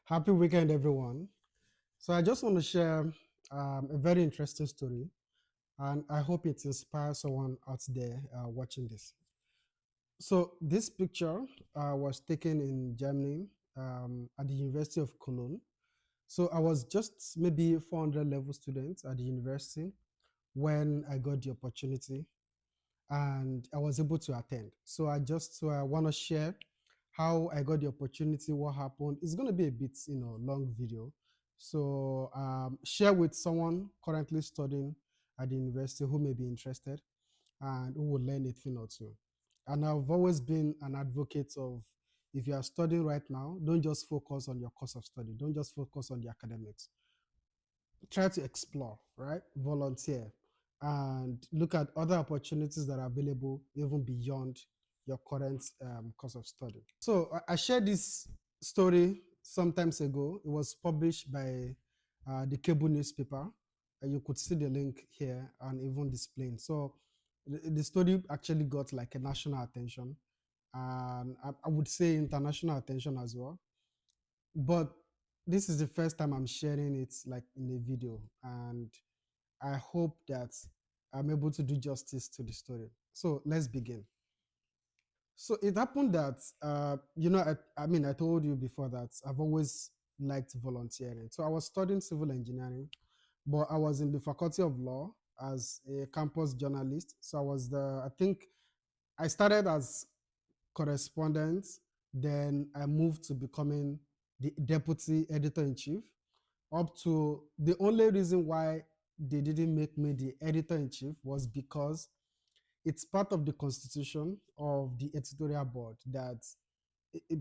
Happy weekend, everyone. So, I just want to share a very interesting story, and I hope it inspires someone out there watching this. So, this picture was taken in Germany at the University of Cologne. So, I was just maybe 400 level student at the university when I got the opportunity and I was able to attend. So, I just want to share how I got the opportunity, what happened. It's going to be a bit, long video. So share with someone currently studying at the university who may be interested and who will learn a thing or two. And I've always been an advocate of if you are studying right now, don't just focus on your course of study. Don't just focus on the academics. Try to explore, right? Volunteer and look at other opportunities that are available even beyond your current course of study. So I shared this story sometimes ago. It was published by the cable newspaper. You could see the link here and even displaying. So the story actually got like a national attention and I would say international attention as well. But this is the first time I'm sharing it like in a video, and I hope that I'm able to do justice to the story. So let's begin. So it happened that, I told you before that I've always liked volunteering. So I was studying civil engineering, but I was in the Faculty of Law as a campus journalist. So I think I started as correspondent, then I moved to becoming the deputy editor in chief. Up to the only reason why they didn't make me the editor in chief was because it's part of the constitution of the editorial board that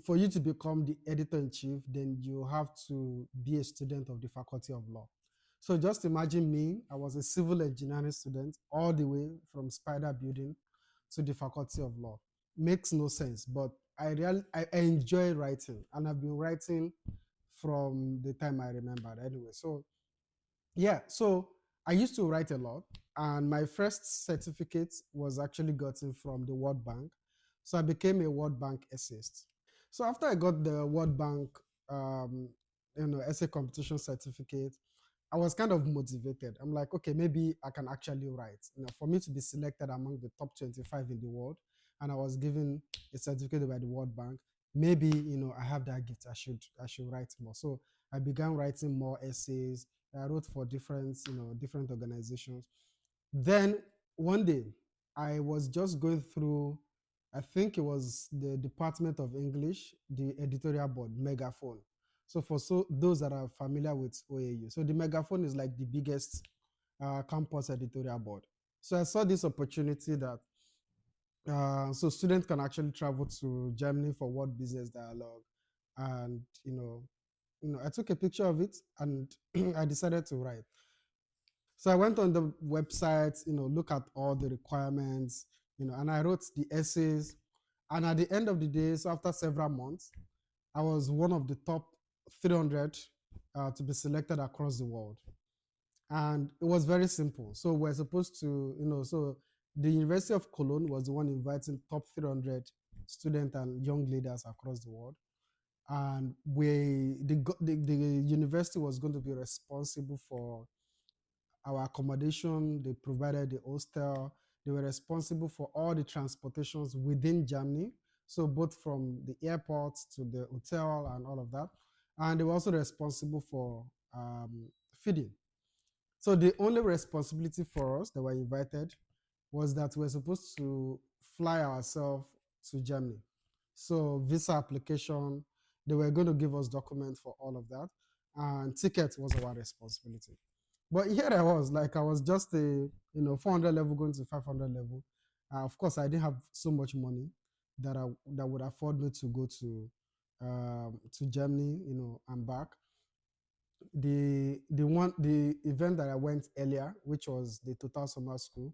for you to become the editor in chief, then you have to be a student of the Faculty of Law. So just imagine me, I was a civil engineering student all the way from Spider Building to the Faculty of Law. Makes no sense, but I enjoy writing, and I've been writing from the time I remember anyway. So yeah, so I used to write a lot, and my first certificate was actually gotten from the World Bank. So I became a World Bank essayist. So after I got the World Bank, um, essay competition certificate, I was kind of motivated. I'm like, okay, maybe I can actually write. For me to be selected among the top 25 in the world, and I was given a certificate by the World Bank, maybe I have that gift. I should write more. So I began writing more essays. I wrote for different organizations. Then one day, I was just going through, I think it was the Department of English, the editorial board, Megaphone. So for those that are familiar with OAU, so the Megaphone is like the biggest campus editorial board. So I saw this opportunity that so students can actually travel to Germany for World Business Dialogue, and I took a picture of it and I decided to write. So I went on the website, look at all the requirements, and I wrote the essays. And at the end of the day, so after several months, I was one of the top 300 to be selected across the world. And it was very simple. So we're supposed to, so the University of Cologne was the one inviting top 300 students and young leaders across the world. And the university was going to be responsible for our accommodation. They provided the hostel. They were responsible for all the transportations within Germany. So both from the airport to the hotel and all of that. And they were also responsible for feeding. So the only responsibility for us that were invited was that we were supposed to fly ourselves to Germany. So visa application, they were going to give us documents for all of that, and ticket was our responsibility. But here I was, like I was just a 400 level going to 500 level. Of course, I didn't have so much money that would afford me to go to Germany, and back. The event that I went earlier, which was the Total Summer School,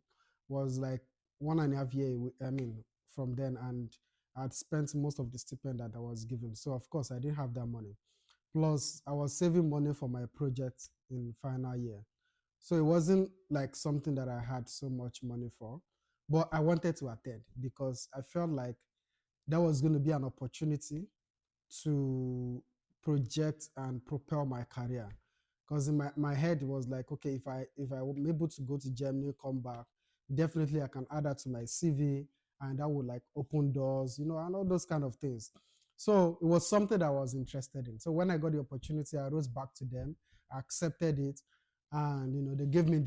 was like 1.5 year. I mean, from then, and I'd spent most of the stipend that I was given. So of course, I didn't have that money. Plus, I was saving money for my project in final year. So it wasn't like something that I had so much money for, but I wanted to attend because I felt like that was going to be an opportunity to project and propel my career. Because in my head was like, okay, if I am able to go to Germany, come back, definitely I can add that to my CV, and that would like open doors, and all those kind of things. So it was something that I was interested in. So when I got the opportunity, I wrote back to them, I accepted it, and they gave me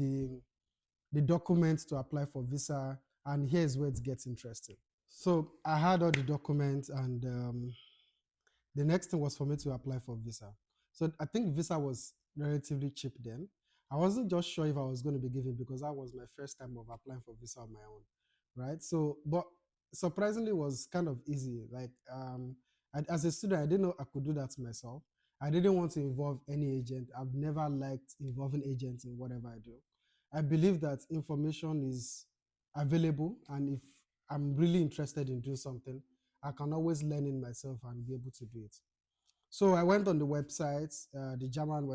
the documents to apply for visa. And here's where it gets interesting. So I had all the documents, and the next thing was for me to apply for visa. So I think visa was relatively cheap then. I wasn't just sure if I was going to be given because that was my first time of applying for visa on my own, right? So, but surprisingly, it was kind of easy. Like, as a student, I didn't know I could do that myself. I didn't want to involve any agent. I've never liked involving agents in whatever I do. I believe that information is available, and if I'm really interested in doing something, I can always learn it myself and be able to do it. So I went on the website, the German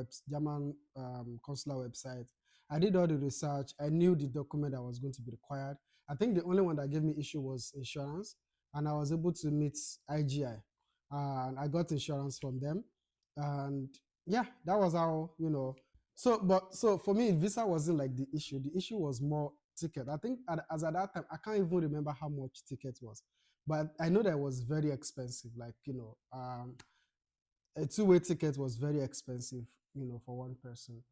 consular website. I did all the research. I knew the document that was going to be required. I think the only one that gave me issue was insurance, and I was able to meet IGI, and I got insurance from them. And yeah, that was how. So for me, visa wasn't like the issue. The issue was more ticket. I think as at that time, I can't even remember how much ticket was, but I know that it was very expensive. Like a two-way ticket was very expensive, for one person.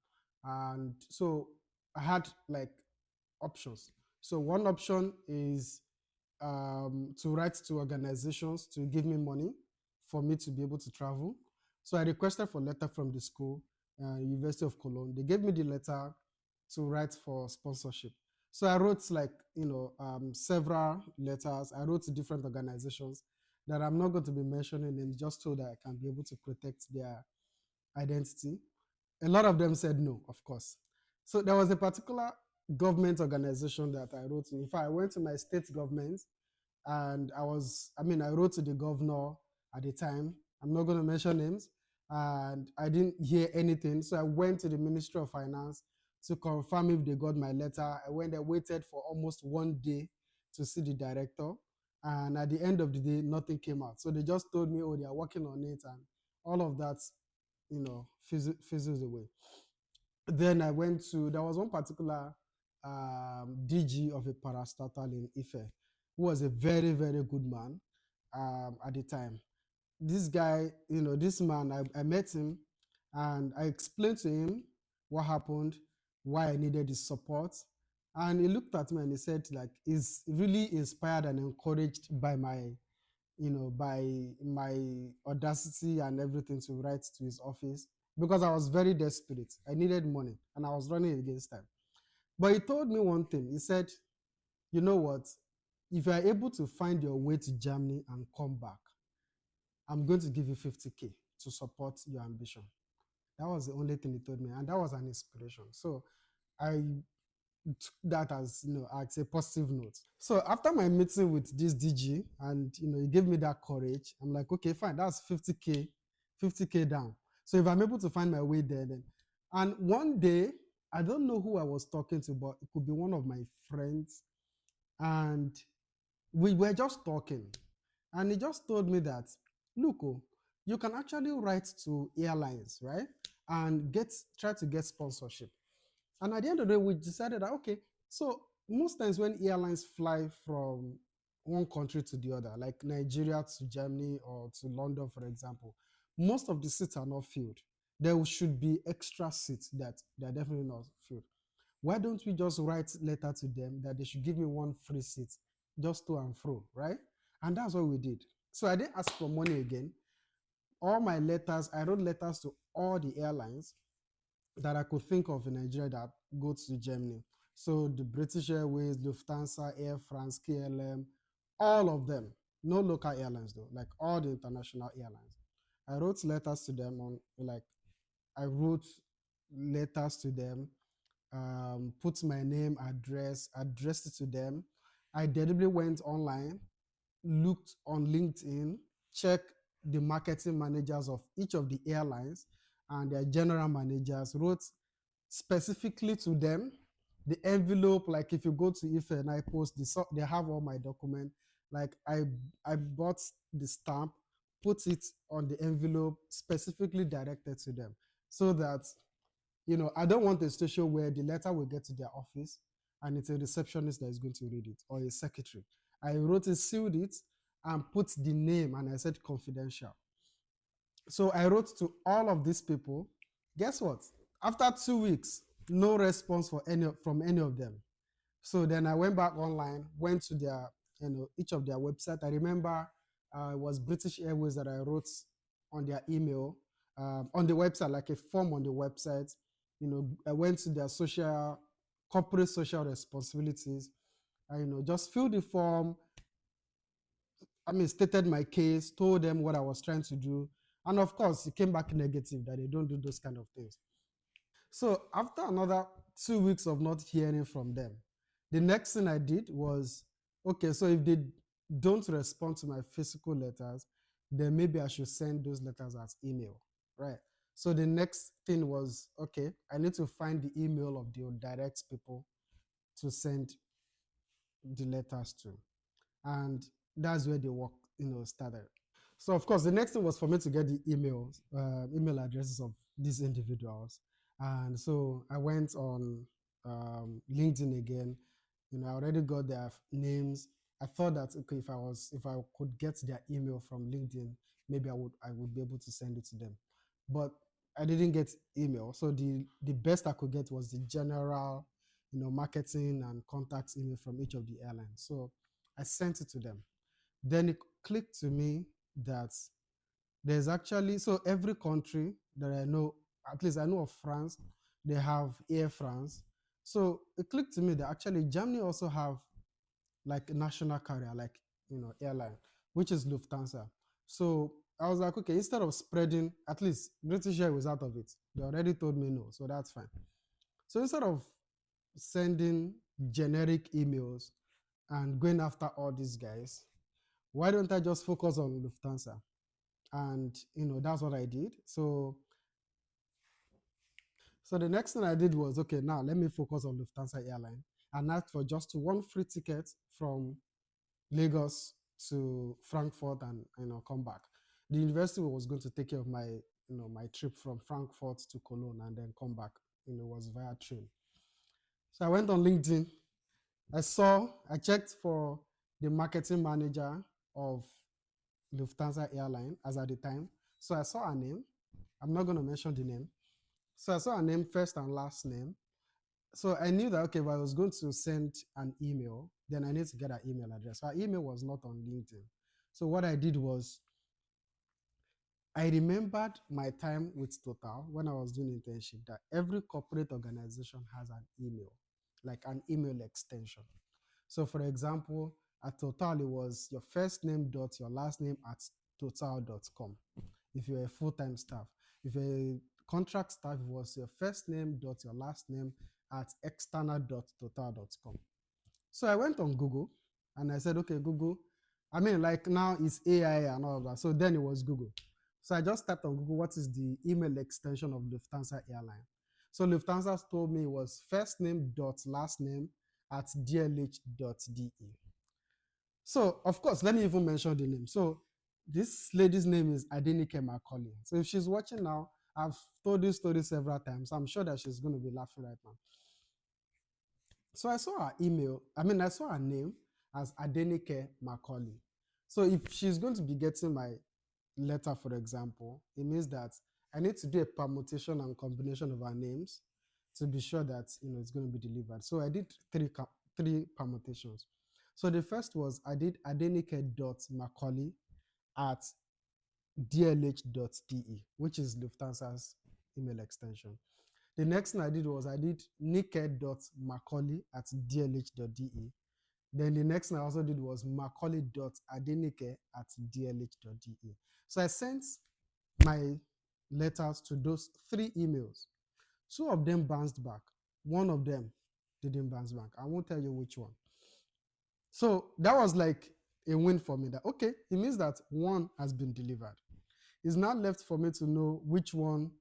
And so I had like options. So one option is to write to organizations to give me money for me to be able to travel. So I requested for a letter from the school, University of Cologne. They gave me the letter to write for sponsorship. So I wrote like, several letters. I wrote to different organizations that I'm not going to be mentioning them, just so that I can be able to protect their identity. A lot of them said no, of course. So there was a particular government organization that I wrote to. In fact, I went to my state government, and I wrote to the governor at the time. I'm not going to mention names, and I didn't hear anything. So I went to the Ministry of Finance to confirm if they got my letter. I went there, waited for almost 1 day to see the director. And at the end of the day, nothing came out. So they just told me, oh, they are working on it, and all of that, fizzles away. Then I went to, there was one particular DG of a parastatal in Ife, who was a very, very good man at the time. This guy, this man, I met him, and I explained to him what happened, why I needed his support. And he looked at me and he said, like, he's really inspired and encouraged by my audacity and everything to write to his office, because I was very desperate. I needed money and I was running against time. But he told me one thing. He said, you know what? If you are able to find your way to Germany and come back, I'm going to give you 50K to support your ambition. That was the only thing he told me, and that was an inspiration. So I took that as a positive note. So after my meeting with this DG, and he gave me that courage, I'm like, okay, fine, that's 50K down. So if I'm able to find my way there, then. And one day, I don't know who I was talking to, but it could be one of my friends, and we were just talking, and he just told me that, look, you can actually write to airlines, right, and try to get sponsorship. And at the end of the day, we decided that, okay, so most times when airlines fly from one country to the other, like Nigeria to Germany or to London, for example, most of the seats are not filled. There should be extra seats that they're definitely not filled. Why don't we just write letter to them that they should give me one free seat just to and fro, right? And that's what we did. So I didn't ask for money again. All my letters, I wrote letters to all the airlines that I could think of in Nigeria that go to Germany. So the British Airways, Lufthansa, Air France, KLM, all of them. No local airlines though, like all the international airlines. I wrote letters to them I wrote letters to them, put my name, addressed it to them. I deliberately went online, looked on LinkedIn, checked the marketing managers of each of the airlines and their general managers, wrote specifically to them. The envelope, like if you go to Ife and I post, they have all my documents. Like I bought the stamp, put it on the envelope specifically directed to them so that, I don't want a situation where the letter will get to their office and it's a receptionist that is going to read it or a secretary. I wrote it, sealed it, and put the name, and I said confidential. So I wrote to all of these people. Guess what? After 2 weeks, no response from any of them. So then I went back online, went to their, each of their website. I remember it was British Airways that I wrote on their email, on the website, like a form on the website. I went to their corporate social responsibilities. Just filled the form. Stated my case, told them what I was trying to do. And of course, it came back negative that they don't do those kind of things. So after another 2 weeks of not hearing from them, the next thing I did was, okay, so if they don't respond to my physical letters, then maybe I should send those letters as email, right? So the next thing was, okay, I need to find the email of the direct people to send the letters to. And that's where the work, started. So of course, the next thing was for me to get the email addresses of these individuals, and so I went on LinkedIn again. I already got their names. I thought that, okay, if I could get their email from LinkedIn, maybe I would be able to send it to them, but I didn't get email. So the best I could get was the general, marketing and contact email from each of the airlines. So I sent it to them. Then it clicked to me that there's actually, so every country that I know, at least I know of France, they have Air France. So it clicked to me that actually Germany also have like a national carrier, like, airline, which is Lufthansa. So I was like, okay, instead of spreading, at least British Airways out of it. They already told me no, so that's fine. So instead of sending generic emails and going after all these guys, why don't I just focus on Lufthansa? And that's what I did. So the next thing I did was, okay, now let me focus on Lufthansa airline and ask for just one free ticket from Lagos to Frankfurt and come back. The university was going to take care of my trip from Frankfurt to Cologne and then come back. It was via train. So I went on LinkedIn. I checked for the marketing manager of Lufthansa airline as at the time. So I saw her name. I'm not going to mention the name. So I saw her name, first and last name. So I knew that, okay, if I was going to send an email, then I need to get her email address. Her email was not on LinkedIn. So what I did was, I remembered my time with Total when I was doing internship, that every corporate organization has an email, like an email extension. So for example, at Total, it was your first name dot your last name at total.com. If you're a full-time staff, if you're a contract staff, it was your first name dot your last name at external.total.com. So I went on Google and I said, okay, Google. Like now it's AI and all of that. So then it was Google. So I just typed on Google, what is the email extension of Lufthansa airline? So Lufthansa told me it was first name dot last name at dlh.de. So of course, let me even mention the name. So this lady's name is Adenike Macaulay. So if she's watching now, I've told this story several times. I'm sure that she's going to be laughing right now. So I saw her I saw her name as Adenike Macaulay. So if she's going to be getting my letter, for example, it means that I need to do a permutation and combination of our names to be sure that it's going to be delivered. So I did three permutations. So the first was I did Adenike.Macaulay at dlh.de, which is Lufthansa's email extension. The next thing I did was I did Nike.Macaulay at dlh.de. Then the next thing I also did was Macaulay.Adenike at dlh.de. So I sent my letters to those 3 emails. 2 of them bounced back. 1 of them didn't bounce back. I won't tell you which one. So that was like a win for me, that, okay, it means that 1 has been delivered. It's not left for me to know which one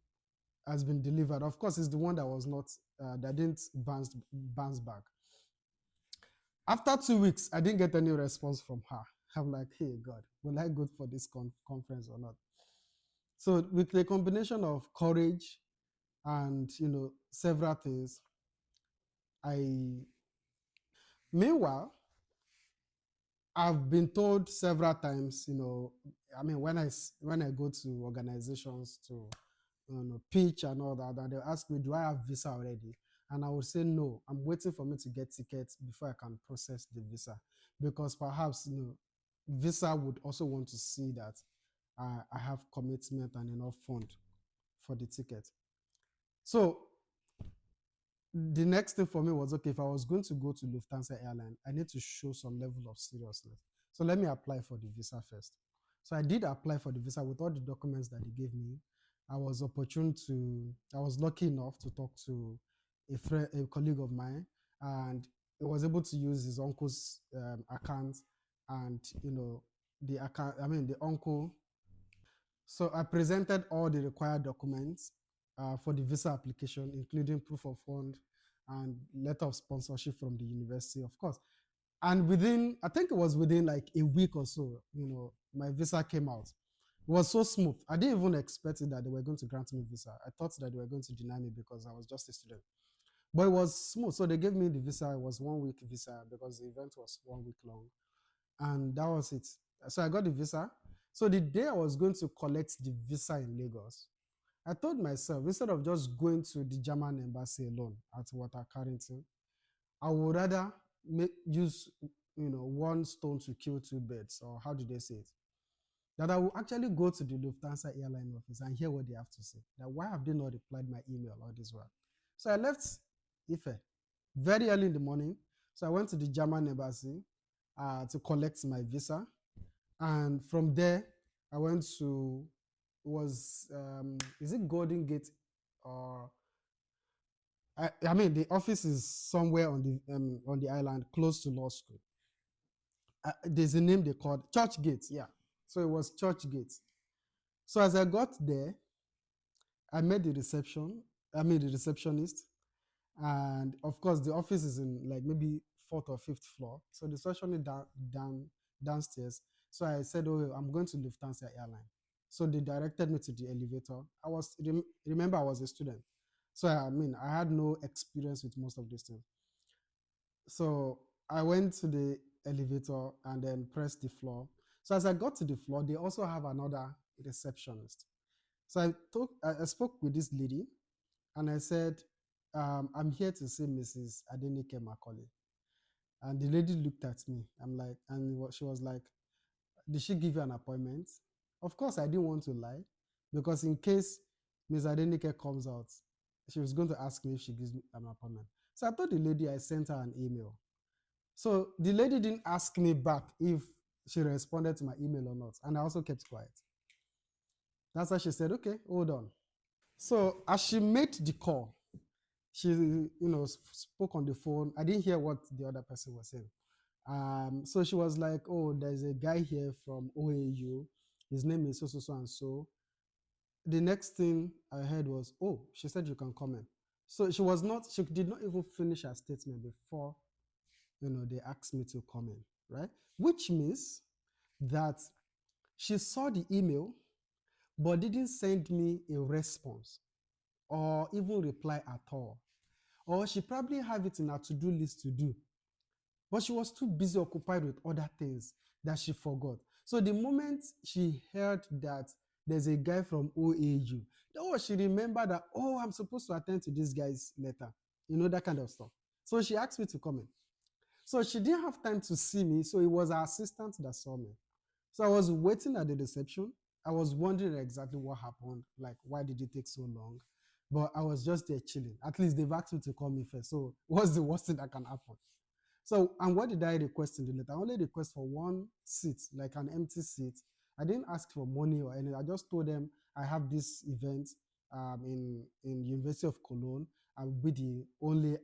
has been delivered. Of course, it's the one that was not, that didn't bounce back. After 2 weeks, I didn't get any response from her. I'm like, hey God, will I go for this conference or not? So with the combination of courage and several things, I meanwhile I've been told several times, I mean, when I go to organizations to pitch and all that, and they ask me, do I have visa already? And I would say no. I'm waiting for me to get tickets before I can process the visa, because perhaps visa would also want to see that I have commitment and enough fund for the ticket. So the next thing for me was, okay, if I was going to go to Lufthansa airline, I need to show some level of seriousness. So let me apply for the visa first. So I did apply for the visa with all the documents that they gave me. I was lucky enough to talk to a colleague of mine, and he was able to use his uncle's account, and the account, I mean the uncle. So I presented all the required documents for the visa application, including proof of fund and letter of sponsorship from the university, of course. And I think it was within like a week or so, my visa came out. It was so smooth. I didn't even expect it that they were going to grant me visa. I thought that they were going to deny me because I was just a student. But it was smooth. So they gave me the visa. It was 1 week visa because the event was 1 week long. And that was it. So I got the visa. So the day I was going to collect the visa in Lagos, I told myself, instead of just going to the German embassy alone at Water Carrington, I would rather use one stone to kill two birds, or how do they say it? That I will actually go to the Lufthansa airline office and hear what they have to say. That why have they not replied my email all this while? So I left Ife very early in the morning. So I went to the German embassy to collect my visa, and from there I went to was is it Golden Gate, or I mean the office is somewhere on the island close to law school. There's a name they called Church Gate, yeah. So it was Church Gate. So as I got there, I met the receptionist, and of course the office is in like maybe fourth or fifth floor. So the receptionist downstairs. So I said, oh, I'm going to Lufthansa airline. So they directed me to the elevator. Remember, I was a student. So I mean, I had no experience with most of these things. So I went to the elevator and then pressed the floor. So as I got to the floor, they also have another receptionist. So I spoke with this lady, and I said, I'm here to see Mrs. Adenike Macaulay. And the lady looked at me. I'm like, and she was like, did she give you an appointment? Of course, I didn't want to lie, because in case Ms. Adenike comes out, she was going to ask me if she gives me an appointment. So I told the lady I sent her an email. So the lady didn't ask me back if she responded to my email or not. And I also kept quiet. That's why she said, okay, hold on. So as she made the call, she spoke on the phone. I didn't hear what the other person was saying. So she was like, oh, there's a guy here from OAU. His name is so and so. The next thing I heard was, oh, she said you can come in. So she did not even finish her statement before they asked me to come in, right? Which means that she saw the email but didn't send me a response or even reply at all. Or she probably have it in her to-do list to do, but she was too busy occupied with other things that she forgot. So the moment she heard that there's a guy from OAU, she remembered that, oh, I'm supposed to attend to this guy's letter, that kind of stuff. So she asked me to come in. So she didn't have time to see me, so it was her assistant that saw me. So I was waiting at the reception. I was wondering exactly what happened, like why did it take so long? But I was just there chilling. At least they've asked me to call me first. So what's the worst thing that can happen? So, and what did I request in the letter? I only request for one seat, like an empty seat. I didn't ask for money or anything. I just told them I have this event in University of Cologne. I will be the only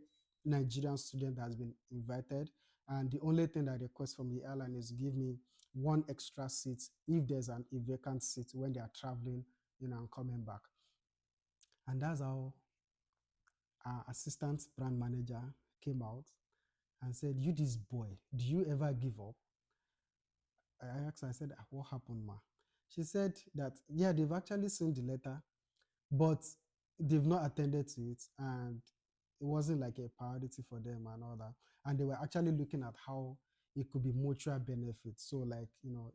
Nigerian student that has been invited. And the only thing I request from the airline is give me one extra seat if there's a vacant seat when they are traveling, and coming back. And that's how our assistant brand manager came out and said, you, this boy, do you ever give up? I asked her, I said, "Ah, what happened, ma?" She said that, yeah, they've actually seen the letter, but they've not attended to it, and it wasn't like a priority for them and all that. And they were actually looking at how it could be mutual benefits. So, like,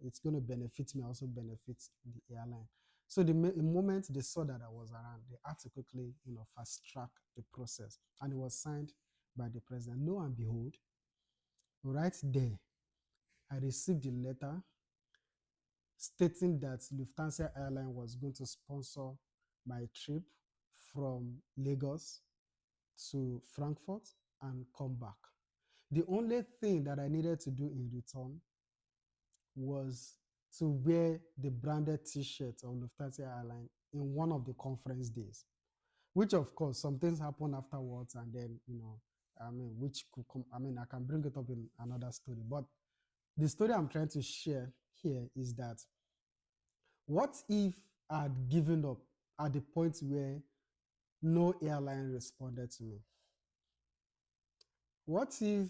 it's going to benefit me, also benefit the airline. So the moment they saw that I was around, they had to quickly, fast track the process, and it was signed by the president. Lo and behold, right there, I received a letter stating that Lufthansa Airline was going to sponsor my trip from Lagos to Frankfurt and come back. The only thing that I needed to do in return was to wear the branded t-shirt of Lufthansa Airline in one of the conference days, which of course some things happen afterwards, and then, which could come, I can bring it up in another story. But the story I'm trying to share here is that, what if I had given up at the point where no airline responded to me? What if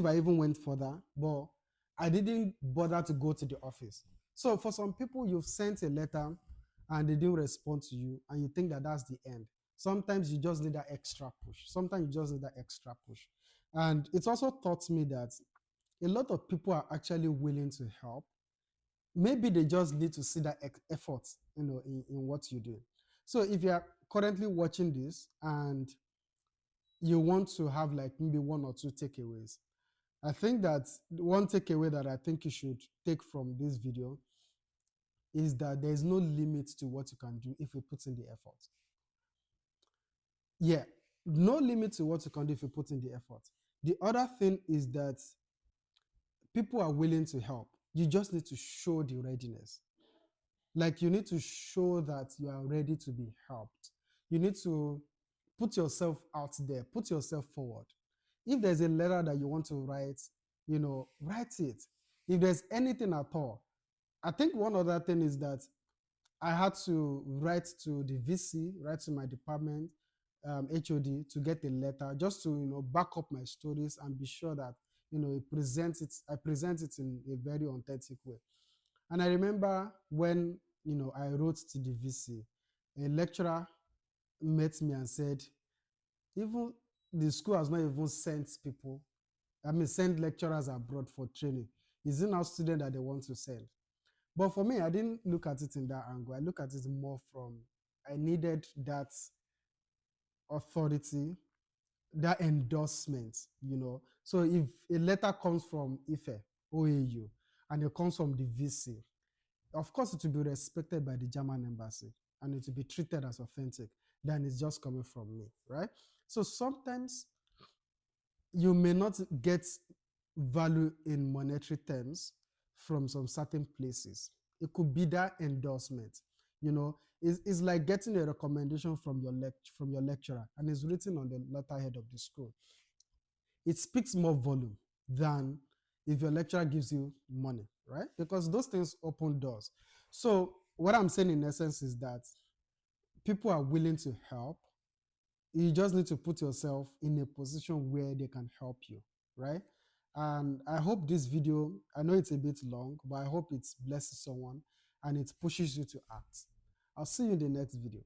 I even went further, but I didn't bother to go to the office? So for some people, you've sent a letter and they didn't respond to you, and you think that that's the end. Sometimes you just need that extra push. Sometimes you just need that extra push. And it's also taught me that a lot of people are actually willing to help. Maybe they just need to see that effort, in what you do. So if you are currently watching this and you want to have like maybe one or two takeaways, I think that one takeaway that I think you should take from this video is that there is no limit to what you can do if you put in the effort. Yeah, no limit to what you can do if you put in the effort. The other thing is that people are willing to help. You just need to show the readiness. Like, you need to show that you are ready to be helped. You need to put yourself out there, put yourself forward. If there's a letter that you want to write, write it. If there's anything at all. I think one other thing is that I had to write to the VC, write to my department, HOD, to get a letter, just to back up my stories and be sure that I present it in a very authentic way. And I remember when I wrote to the VC, a lecturer met me and said, even the school has not even sent send lecturers abroad for training. Is it now students that they want to send? But for me, I didn't look at it in that angle. I look at it more from, I needed that authority, that endorsement. So if a letter comes from IFE, OAU, and it comes from the VC, of course it will be respected by the German embassy and it will be treated as authentic than it's just coming from me, right? So sometimes you may not get value in monetary terms from some certain places. It could be that endorsement. It's like getting a recommendation from your lecturer, and it's written on the letterhead of the school. It speaks more volume than if your lecturer gives you money, right? Because those things open doors. So what I'm saying in essence is that people are willing to help. You just need to put yourself in a position where they can help you, right? And I hope this video, I know it's a bit long, but I hope it blesses someone and it pushes you to act. I'll see you in the next video.